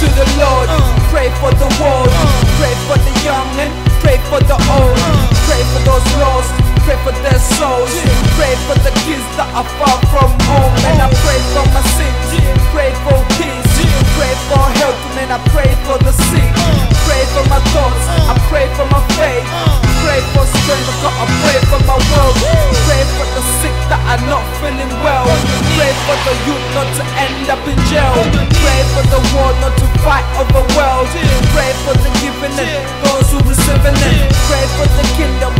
To the Lord, pray for the world, pray for the young and pray for the old, pray for those lost, pray for their souls, pray for the kids that are far from home, and I pray for my sins, pray for peace, pray for health, and I pray for the sick, pray for my thoughts, I pray for my faith, pray for strength, I pray for my world, pray for the sick that are not feeling well, pray for the youth not to end up in jail, pray for the world not to fight over world, pray for the giving and those who receiving it, pray for the kingdom